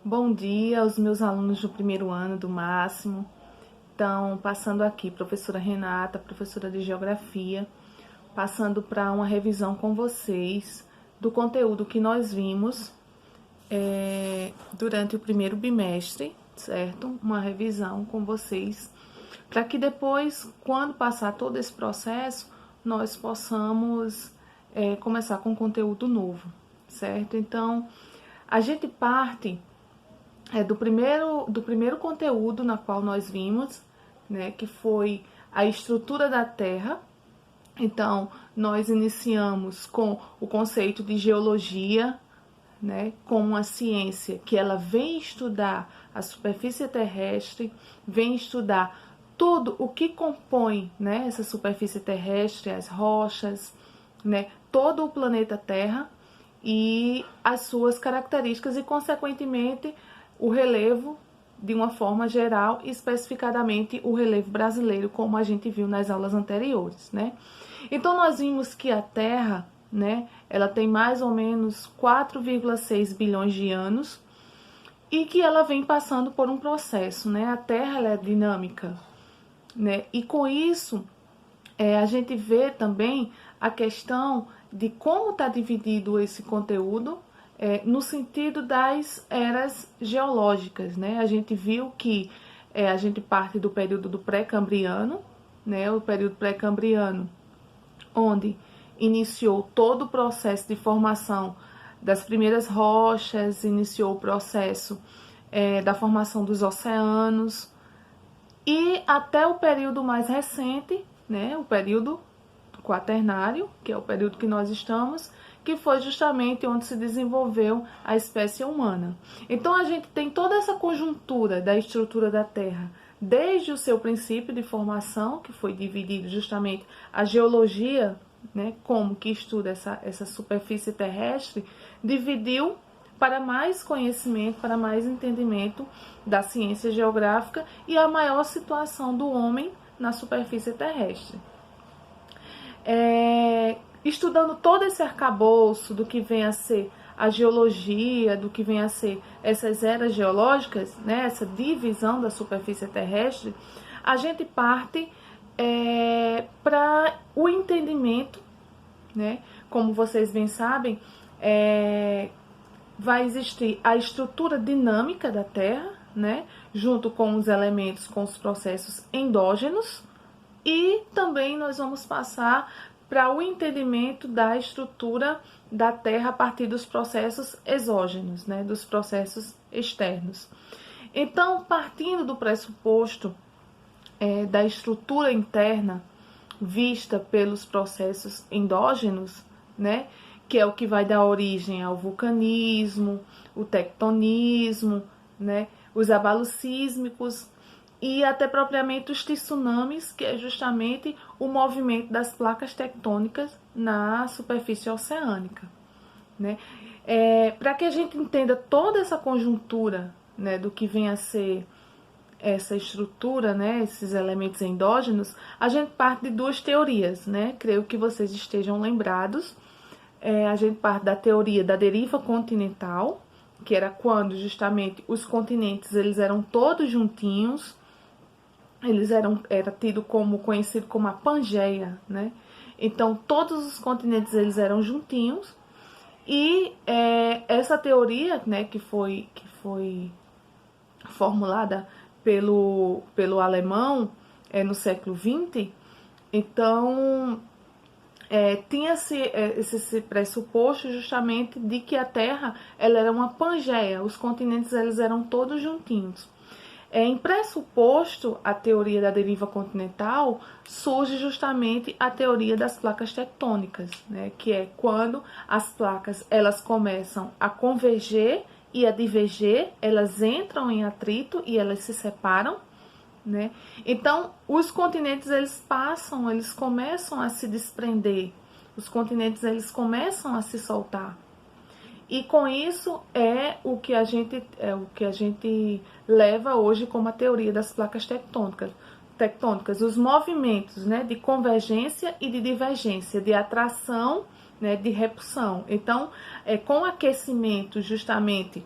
Bom dia aos meus alunos do primeiro ano do Máximo. Então, passando aqui, professora Renata, professora de Geografia, passando para uma revisão com vocês do conteúdo que nós vimos durante o primeiro bimestre, certo? Uma revisão com vocês, para que depois, quando passar todo esse processo, nós possamos começar com conteúdo novo, certo? Então, a gente parte do primeiro conteúdo na qual nós vimos, né, que foi a estrutura da Terra. Então, nós iniciamos com o conceito de geologia, né, como uma ciência que ela vem estudar a superfície terrestre, vem estudar tudo o que compõe, né, essa superfície terrestre, as rochas, né, todo o planeta Terra e as suas características e, consequentemente, o relevo de uma forma geral e especificadamente o relevo brasileiro, como a gente viu nas aulas anteriores, né? Então, nós vimos que a Terra, né, ela tem mais ou menos 4,6 bilhões de anos e que ela vem passando por um processo, né? A Terra, ela é dinâmica, né? E com isso, a gente vê também a questão de como está dividido esse conteúdo no sentido das eras geológicas, né? A gente viu que a gente parte do período do pré-cambriano, né? O período pré-cambriano, onde iniciou todo o processo de formação das primeiras rochas, iniciou o processo da formação dos oceanos, e até o período mais recente, né? O período quaternário, que é o período que nós estamos, que foi justamente onde se desenvolveu a espécie humana. Então, a gente tem toda essa conjuntura da estrutura da Terra, desde o seu princípio de formação, que foi dividido justamente a geologia, né, como que estuda essa superfície terrestre, dividiu para mais conhecimento, para mais entendimento da ciência geográfica e a maior situação do homem na superfície terrestre. Estudando todo esse arcabouço do que vem a ser a geologia, do que vem a ser essas eras geológicas, né, essa divisão da superfície terrestre, a gente parte para o entendimento, né, como vocês bem sabem, vai existir a estrutura dinâmica da Terra, né, junto com os elementos, com os processos endógenos, e também nós vamos passar para o entendimento da estrutura da Terra a partir dos processos exógenos, né, dos processos externos. Então, partindo do pressuposto da estrutura interna vista pelos processos endógenos, né, que é o que vai dar origem ao vulcanismo, o tectonismo, né, os abalos sísmicos e até propriamente os tsunamis, que é justamente o movimento das placas tectônicas na superfície oceânica, né? Para que a gente entenda toda essa conjuntura, né, do que vem a ser essa estrutura, né, esses elementos endógenos, a gente parte de duas teorias, né? Creio que vocês estejam lembrados. A gente parte da teoria da deriva continental, que era quando justamente os continentes eles eram todos juntinhos, era tido como conhecido como a Pangeia, né? Então todos os continentes eles eram juntinhos e essa teoria, né, que foi formulada pelo alemão no século XX, então tinha esse pressuposto justamente de que a Terra ela era uma Pangeia, os continentes eles eram todos juntinhos. Em pressuposto a teoria da deriva continental, surge justamente a teoria das placas tectônicas, né, que é quando as placas elas começam a converger e a diverger, elas entram em atrito e elas se separam, né? Então, os continentes eles começam a se desprender, os continentes eles começam a se soltar. E com isso o que a gente leva hoje como a teoria das placas tectônicas, os movimentos, né, de convergência e de divergência, de atração, né, de repulsão. Então, com o aquecimento justamente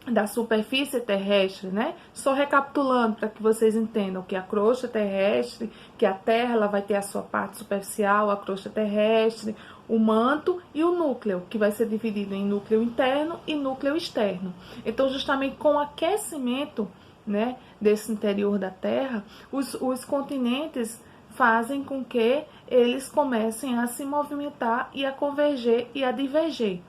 da superfície terrestre, né? Só recapitulando para que vocês entendam que a crosta terrestre, que a Terra ela vai ter a sua parte superficial, a crosta terrestre, o manto e o núcleo, que vai ser dividido em núcleo interno e núcleo externo. Então, justamente com o aquecimento, né, desse interior da Terra, os continentes fazem com que eles comecem a se movimentar e a converger e a diverger.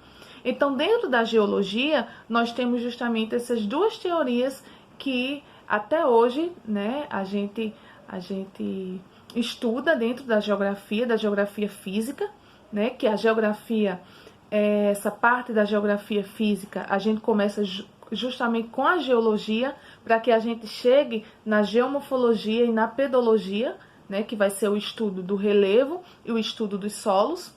Então, dentro da geologia, nós temos justamente essas duas teorias que até hoje, né, a gente estuda dentro da geografia física, né, que a geografia, essa parte da geografia física, a gente começa justamente com a geologia, para que a gente chegue na geomorfologia e na pedologia, né, que vai ser o estudo do relevo e o estudo dos solos.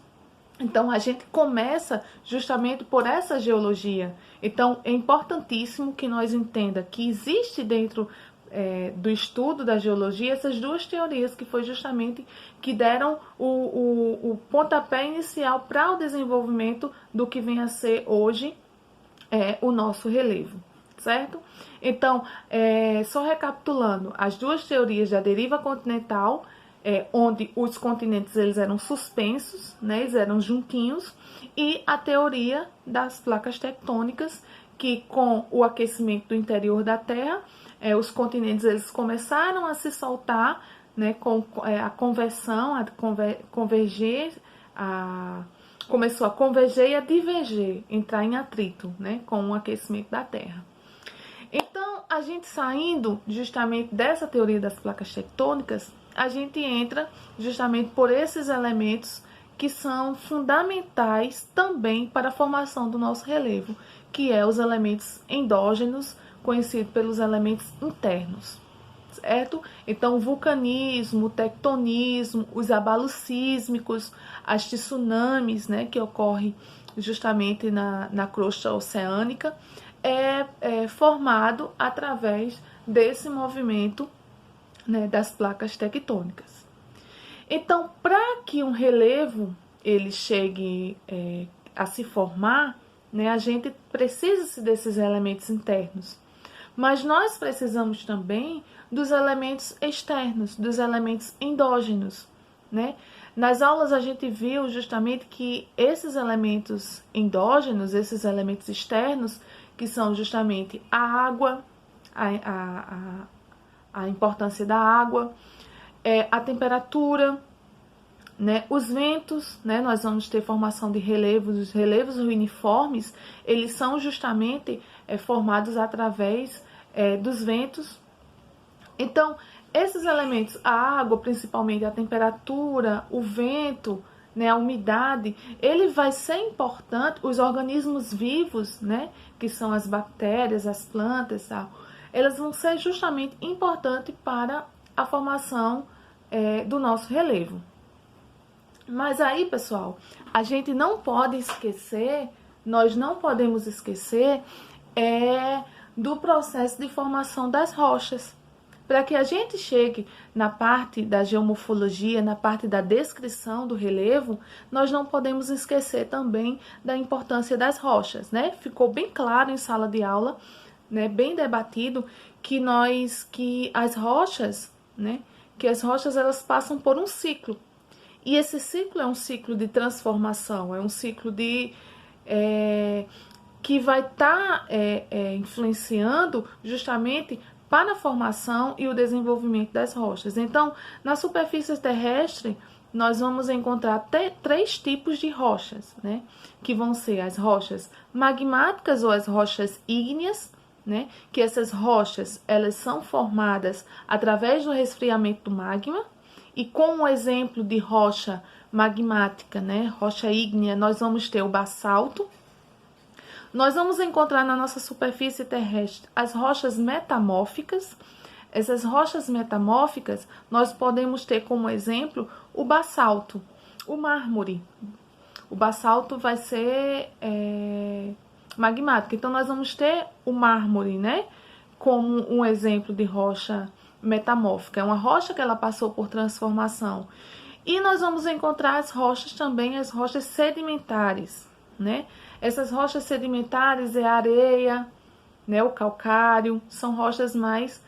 Então, a gente começa justamente por essa geologia. Então, é importantíssimo que nós entenda que existe dentro do estudo da geologia essas duas teorias que foi justamente que deram o pontapé inicial para o desenvolvimento do que vem a ser hoje o nosso relevo, certo? Então, só recapitulando, as duas teorias da deriva continental, onde os continentes eles eram suspensos, né, eles eram juntinhos, e a teoria das placas tectônicas, que com o aquecimento do interior da Terra, os continentes eles começaram a se soltar, né, com a conversão, converger, começou a converger e a diverger, entrar em atrito, né, com o aquecimento da Terra. Então, a gente saindo justamente dessa teoria das placas tectônicas, a gente entra justamente por esses elementos que são fundamentais também para a formação do nosso relevo, que é os elementos endógenos, conhecidos pelos elementos internos, certo? Então, o vulcanismo, o tectonismo, os abalos sísmicos, as tsunamis, né, que ocorrem justamente na crosta oceânica, é formado através desse movimento, né, das placas tectônicas. Então, para que um relevo ele chegue a se formar, né, a gente precisa desses elementos internos. Mas nós precisamos também dos elementos externos, dos elementos endógenos, né? Nas aulas a gente viu justamente que esses elementos endógenos, esses elementos externos, que são justamente a água, a importância da água, a temperatura, né, os ventos, né, nós vamos ter formação de relevos, os relevos uniformes, eles são justamente formados através dos ventos. Então, esses elementos, a água, principalmente a temperatura, o vento, né, a umidade, ele vai ser importante, os organismos vivos, né, que são as bactérias, as plantas, tal, elas vão ser justamente importantes para a formação do nosso relevo. Mas aí, pessoal, a gente não pode esquecer, nós não podemos esquecer do processo de formação das rochas. Para que a gente chegue na parte da geomorfologia, na parte da descrição do relevo, nós não podemos esquecer também da importância das rochas, né? Ficou bem claro em sala de aula, né, bem debatido, que as rochas, né, que as rochas elas passam por um ciclo. E esse ciclo é um ciclo de transformação, é um ciclo que vai estar influenciando justamente para a formação e o desenvolvimento das rochas. Então, na superfície terrestre, nós vamos encontrar três tipos de rochas, né? Que vão ser as rochas magmáticas ou as rochas ígneas, né? Que essas rochas, elas são formadas através do resfriamento do magma. E com o exemplo de rocha magmática, né? Rocha ígnea, nós vamos ter o basalto. Nós vamos encontrar na nossa superfície terrestre as rochas metamórficas. Essas rochas metamórficas, nós podemos ter como exemplo o basalto, o mármore. O basalto vai ser magmático. Então, nós vamos ter o mármore, né? Como um exemplo de rocha metamórfica. É uma rocha que ela passou por transformação. E nós vamos encontrar as rochas também, as rochas sedimentares, né? Essas rochas sedimentares é areia, né? O calcário, são rochas mais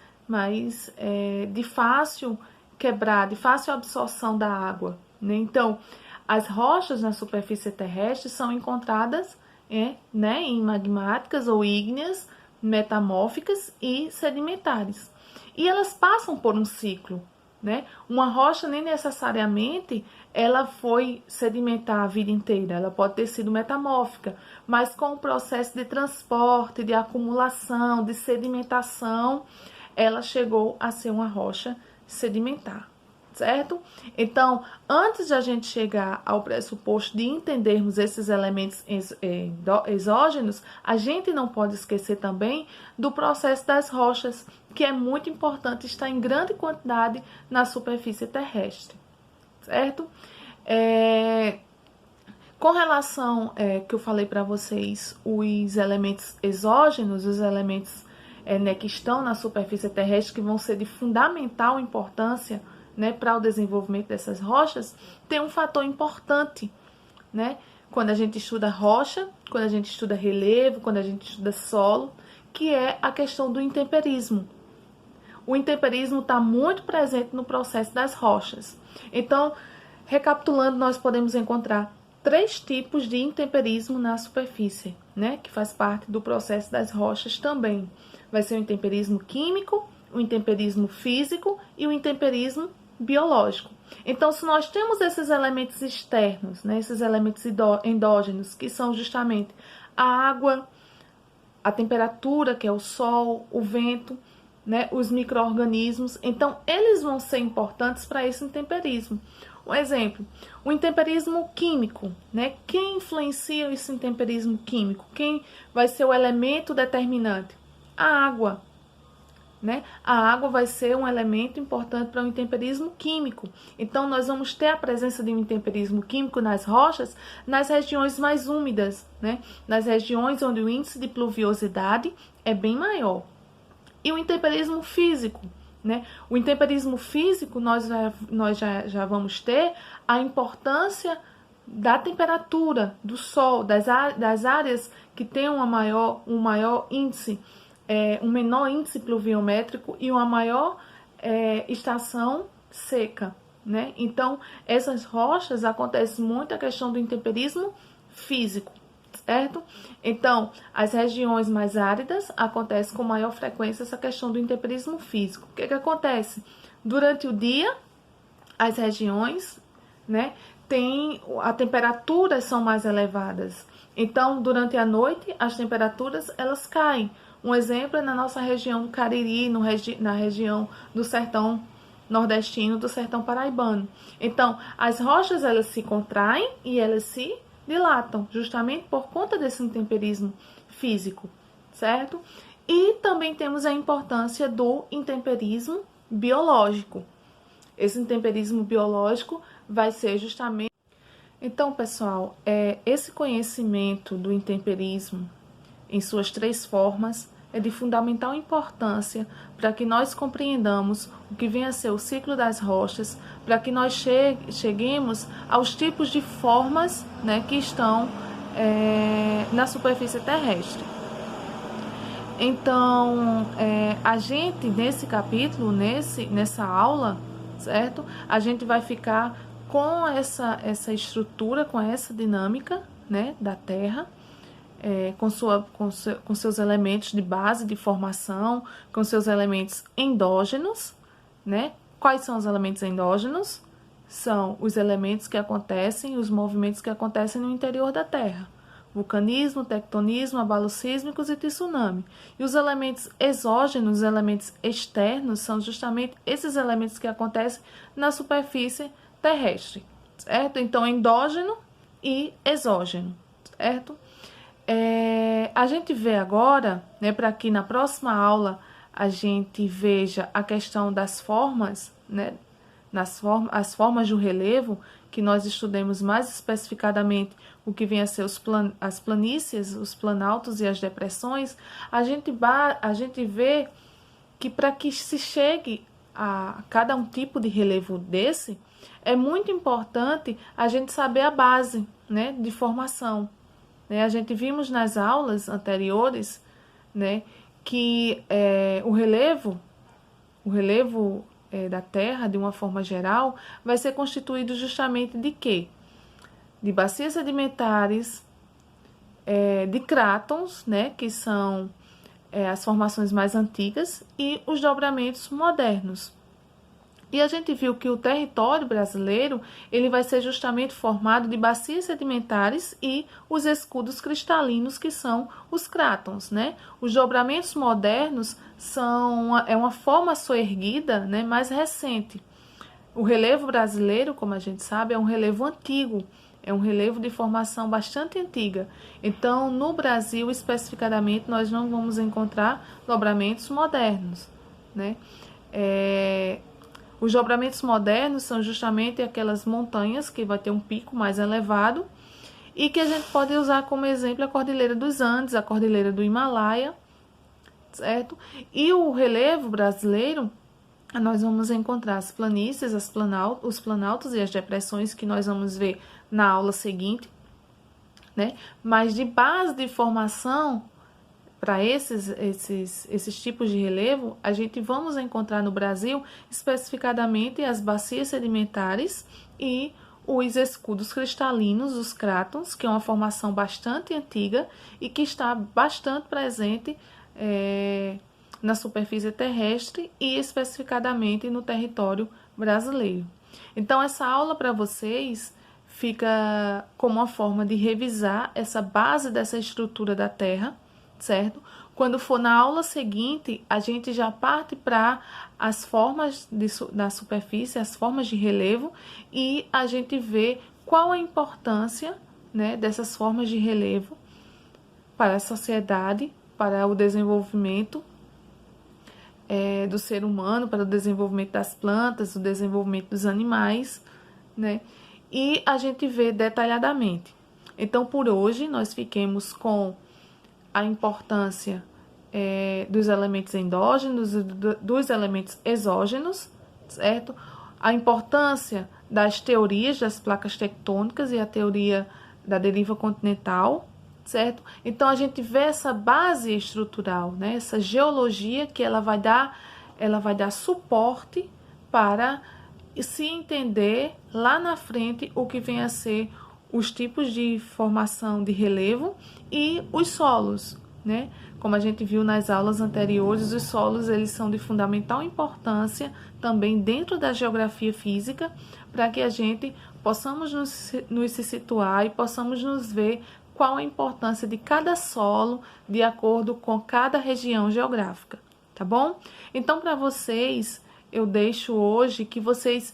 de fácil quebrar, de fácil absorção da água, né? Então, as rochas na superfície terrestre são encontradas né, em magmáticas ou ígneas, metamórficas e sedimentares. E elas passam por um ciclo, né? Uma rocha nem necessariamente ela foi sedimentar a vida inteira, ela pode ter sido metamórfica, mas com o processo de transporte, de acumulação, de sedimentação, ela chegou a ser uma rocha sedimentar, certo? Então, antes de a gente chegar ao pressuposto de entendermos esses elementos exógenos, a gente não pode esquecer também do processo das rochas, que é muito importante estar em grande quantidade na superfície terrestre, certo? Com relação que eu falei para vocês, os elementos exógenos, os elementos né, que estão na superfície terrestre, que vão ser de fundamental importância, né, para o desenvolvimento dessas rochas, tem um fator importante, né? Quando a gente estuda rocha, quando a gente estuda relevo, quando a gente estuda solo, que é a questão do intemperismo. O intemperismo está muito presente no processo das rochas. Então, recapitulando, nós podemos encontrar 3 tipos de intemperismo na superfície, né? Que faz parte do processo das rochas também. Vai ser o intemperismo químico, o intemperismo físico e o intemperismo biológico. Então, se nós temos esses elementos externos, né, esses elementos endógenos, que são justamente a água, a temperatura, que é o sol, o vento, né, os micro-organismos, então eles vão ser importantes para esse intemperismo. Um exemplo, o intemperismo químico, né? Quem influencia esse intemperismo químico? Quem vai ser o elemento determinante? A água. Né? A água vai ser um elemento importante para o intemperismo químico. Então, nós vamos ter a presença de um intemperismo químico nas rochas nas regiões mais úmidas, né? Nas regiões onde o índice de pluviosidade é bem maior. E o intemperismo físico, né? O intemperismo físico, nós já vamos ter a importância da temperatura, do sol, das áreas que têm um maior índice, um menor índice pluviométrico e uma maior estação seca, né? Então, essas rochas acontece muito a questão do intemperismo físico, certo? Então, as regiões mais áridas acontece com maior frequência essa questão do intemperismo físico. O que acontece? Durante o dia, as regiões, né, a temperaturas são mais elevadas. Então, durante a noite, as temperaturas elas caem. Um exemplo é na nossa região do Cariri, na região do sertão nordestino, do sertão paraibano. Então, as rochas elas se contraem e elas se dilatam, justamente por conta desse intemperismo físico, certo? E também temos a importância do intemperismo biológico. Esse intemperismo biológico vai ser justamente... Então, pessoal, esse conhecimento do intemperismo em suas 3 formas é de fundamental importância para que nós compreendamos o que vem a ser o ciclo das rochas, para que nós cheguemos aos tipos de formas, né, que estão na superfície terrestre. Então, a gente, nesse capítulo, nessa aula, certo? A gente vai ficar com essa estrutura, com essa dinâmica, né, da Terra, com seus elementos de base de formação, com seus elementos endógenos, né? Quais são os elementos endógenos? São os elementos que acontecem, os movimentos que acontecem no interior da Terra. Vulcanismo, tectonismo, abalos sísmicos e tsunami. E os elementos exógenos, os elementos externos, são justamente esses elementos que acontecem na superfície terrestre, certo? Então, endógeno e exógeno, certo? A gente vê agora, né, para que na próxima aula a gente veja a questão das formas, né, as formas do relevo, que nós estudemos mais especificadamente o que vem a ser as planícies, os planaltos e as depressões. A gente vê que para que se chegue a cada um tipo de relevo desse, é muito importante a gente saber a base, né, de formação. A gente vimos nas aulas anteriores, né, que o relevo da Terra, de uma forma geral, vai ser constituído justamente de quê? De bacias sedimentares, de crátons, né, que são as formações mais antigas, e os dobramentos modernos. E a gente viu que o território brasileiro ele vai ser justamente formado de bacias sedimentares e os escudos cristalinos, que são os crátons, né? Os dobramentos modernos é uma forma soerguida, né, mais recente. O relevo brasileiro, como a gente sabe, é um relevo antigo, é um relevo de formação bastante antiga. Então, no Brasil, especificadamente, nós não vamos encontrar dobramentos modernos, né? Os dobramentos modernos são justamente aquelas montanhas que vai ter um pico mais elevado e que a gente pode usar como exemplo a Cordilheira dos Andes, a Cordilheira do Himalaia, certo? E o relevo brasileiro, nós vamos encontrar as planícies, os planaltos e as depressões que nós vamos ver na aula seguinte, né? Mas de base de formação para esses tipos de relevo, a gente vamos encontrar no Brasil especificadamente as bacias sedimentares e os escudos cristalinos, os crátons, que é uma formação bastante antiga e que está bastante presente na superfície terrestre e especificadamente no território brasileiro. Então, essa aula para vocês fica como uma forma de revisar essa base dessa estrutura da Terra, certo? Quando for na aula seguinte, a gente já parte para as formas da superfície, as formas de relevo, e a gente vê qual a importância, né, dessas formas de relevo para a sociedade, para o desenvolvimento do ser humano, para o desenvolvimento das plantas, o desenvolvimento dos animais, né? E a gente vê detalhadamente. Então, por hoje, nós fiquemos com a importância dos elementos endógenos e dos elementos exógenos, certo? A importância das teorias das placas tectônicas e a teoria da deriva continental, certo? Então, a gente vê essa base estrutural, né? Essa geologia que ela vai dar suporte para se entender lá na frente o que vem a ser os tipos de formação de relevo e os solos, né? Como a gente viu nas aulas anteriores, os solos eles são de fundamental importância também dentro da geografia física, para que a gente possamos nos se situar e possamos nos ver qual a importância de cada solo de acordo com cada região geográfica, tá bom? Então, para vocês, eu deixo hoje que vocês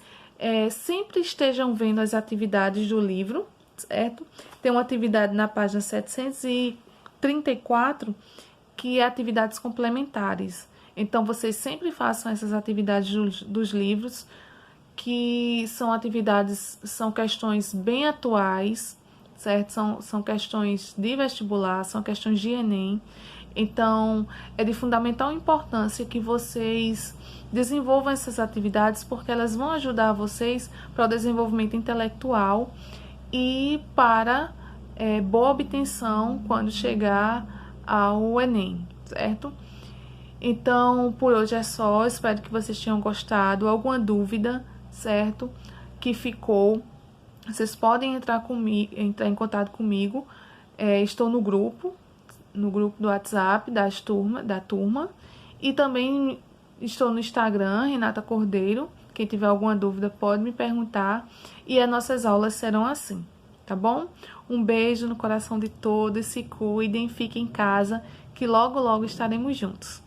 sempre estejam vendo as atividades do livro, certo? Tem uma atividade na página 734, que é atividades complementares. Então, vocês sempre façam essas atividades dos livros, que são questões bem atuais, certo? São questões de vestibular, são questões de Enem. Então, é de fundamental importância que vocês desenvolvam essas atividades, porque elas vão ajudar vocês para o desenvolvimento intelectual e para boa obtenção quando chegar ao Enem, certo? Então, por hoje é só. Espero que vocês tenham gostado. Alguma dúvida, certo, que ficou, vocês podem entrar em contato comigo. Estou no grupo do WhatsApp da turma, e também estou no Instagram, Renata Cordeiro. Quem tiver alguma dúvida pode me perguntar, e as nossas aulas serão assim, tá bom? Um beijo no coração de todos, se cuidem, fiquem em casa, que logo, logo estaremos juntos.